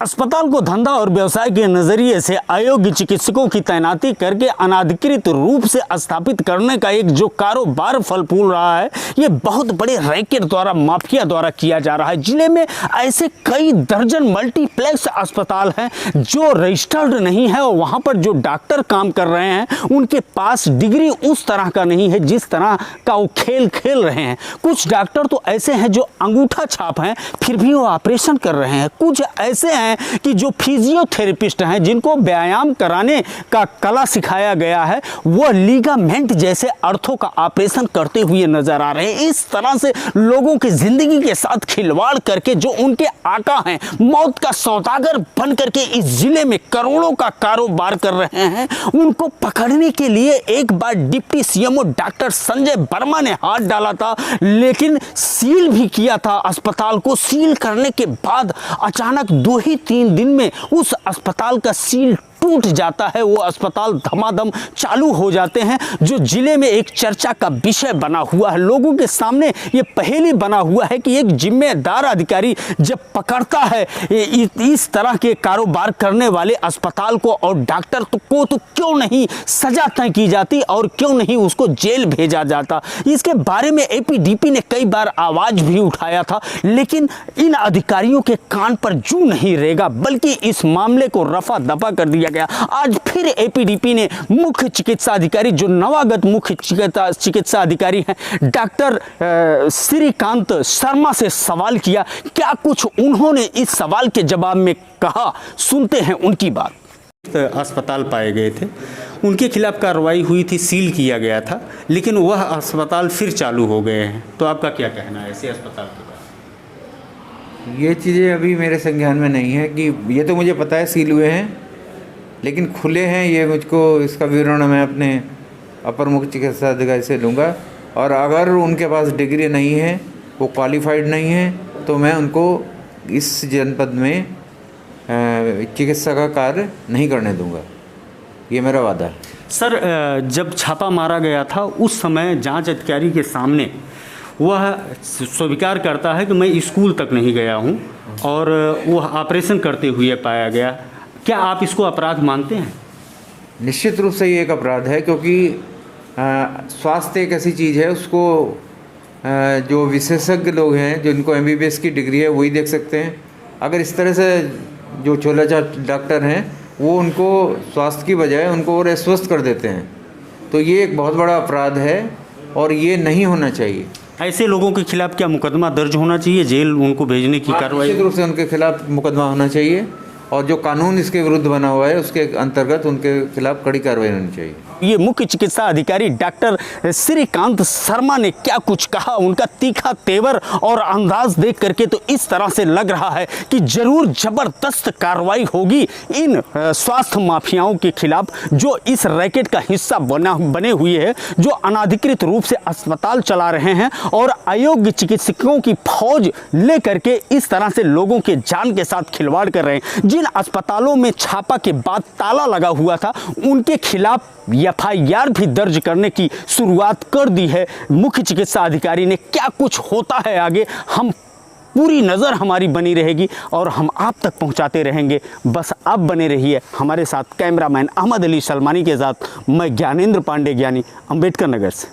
अस्पताल को धंधा और व्यवसाय के नजरिए से अयोग्य चिकित्सकों की तैनाती करके अनाधिकृत रूप से स्थापित करने का एक जो कारोबार फल फूल रहा है, ये बहुत बड़े रैकेट द्वारा, माफिया द्वारा किया जा रहा है। जिले में ऐसे कई दर्जन मल्टीप्लेक्स अस्पताल हैं जो रजिस्टर्ड नहीं है और वहां पर जो डॉक्टर काम कर रहे हैं उनके पास डिग्री उस तरह का नहीं है जिस तरह का वो खेल खेल रहे हैं। कुछ डॉक्टर तो ऐसे हैं जो अंगूठा छाप हैं, फिर भी वो ऑपरेशन कर रहे हैं। कुछ ऐसे हैं कि जो फिजियोथेरेपिस्ट हैं, जिनको व्यायाम कराने का कला सिखाया गया है, वो लिगामेंट जैसे अर्थों का ऑपरेशन करते हुए नजर आ रहे हैं। इस तरह से लोगों की जिंदगी के साथ खिलवाड़ करके जो उनके आका हैं, मौत का सौदागर बन करके इस जिले में करोड़ों का कारोबार कर रहे हैं, उनको पकड़ने के लिए एक बार deputy CMO doctor Sanjay Verma ने हाथ डाला था, लेकिन सील भी किया था अस्पताल को। सील करने के बाद अचानक 2 ही 3 दिन में उस अस्पताल का सील टूट जाता है। वो अस्पताल धमाधम चालू हो जाते हैं, जो जिले में एक चर्चा का विषय बना हुआ है। लोगों के सामने ये पहेली बना हुआ है कि एक जिम्मेदार अधिकारी जब पकड़ता है इस तरह के कारोबार करने वाले अस्पताल को और डॉक्टर को, तो क्यों नहीं सजा तय की जाती और क्यों नहीं उसको जेल भेजा जाता। इसके बारे में एपीडीपी ने कई बार आवाज भी उठाया था, लेकिन इन अधिकारियों के कान पर जू नहीं रेगा, बल्कि इस मामले को रफा दफा कर दिया गया। आज फिर एपीडीपी ने मुख्य चिकित्सा अधिकारी, जो नवागत मुख्य चिकित्सा अधिकारी हैं, डॉक्टर श्रीकांत शर्मा से सवाल किया। क्या कुछ उन्होंने इस सवाल के जवाब में कहा, सुनते हैं उनकी बात। अस्पताल पाए गए थे, उनके खिलाफ कार्रवाई हुई थी, सील किया गया था, लेकिन वह अस्पताल फिर चालू हो गए हैं। तो आपका क्या कहना है ऐसे अस्पताल के बारे में? ये चीज़ें अभी मेरे संज्ञान में नहीं है कि ये तो मुझे पता है सील हुए हैं, लेकिन खुले हैं ये मुझको, इसका विवरण मैं अपने अपर मुख्य चिकित्सा अधिकारी से लूँगा। और अगर उनके पास डिग्री नहीं है, वो क्वालिफाइड नहीं है, तो मैं उनको इस जनपद में चिकित्सा का कार्य नहीं करने दूंगा। ये मेरा वादा है। सर, जब छापा मारा गया था उस समय जांच अधिकारी के सामने वह स्वीकार करता है कि मैं स्कूल तक नहीं गया हूं और वह ऑपरेशन करते हुए पाया गया। क्या आप इसको अपराध मानते हैं? निश्चित रूप से ये एक अपराध है, क्योंकि स्वास्थ्य एक ऐसी चीज़ है, उसको जो विशेषज्ञ लोग हैं, जिनको एमबीबीएस की डिग्री है, वही देख सकते हैं। अगर इस तरह से जो छोलाचार डॉक्टर हैं वो उनको स्वास्थ्य की बजाय उनको और अस्वस्थ कर देते हैं, तो ये एक बहुत बड़ा अपराध है और ये नहीं होना चाहिए। ऐसे लोगों के खिलाफ क्या मुकदमा दर्ज होना चाहिए, जेल उनको भेजने की कार्रवाई? निश्चित रूप से उनके खिलाफ मुकदमा होना चाहिए और जो कानून इसके विरुद्ध बना हुआ है उसके अंतर्गत उनके खिलाफ कड़ी कार्रवाई होनी चाहिए। ये मुख्य चिकित्सा अधिकारी डॉक्टर श्रीकांत शर्मा ने क्या कुछ कहा, उनका तीखा तेवर और अंदाज देख करके तो इस तरह से लग रहा है कि जरूर जबरदस्त कार्रवाई होगी इन स्वास्थ्य माफियाओं के खिलाफ, जो इस रैकेट का हिस्सा बने हुए हैं, जो अनाधिकृत रूप से अस्पताल चला रहे हैं और अयोग्य चिकित्सकों की फौज लेकर के इस तरह से लोगों के जान के साथ खिलवाड़ कर रहे हैं। जिन अस्पतालों में छापा के बाद ताला लगा हुआ था, उनके खिलाफ एफआईआर भी दर्ज करने की शुरुआत कर दी है मुख्य चिकित्सा अधिकारी ने। क्या कुछ होता है आगे, हम पूरी नज़र हमारी बनी रहेगी और हम आप तक पहुंचाते रहेंगे। बस आप बने रहिए हमारे साथ। कैमरामैन अहमद अली सलमानी के साथ मैं ज्ञानेंद्र पांडे, ज्ञानी, अंबेडकर नगर से।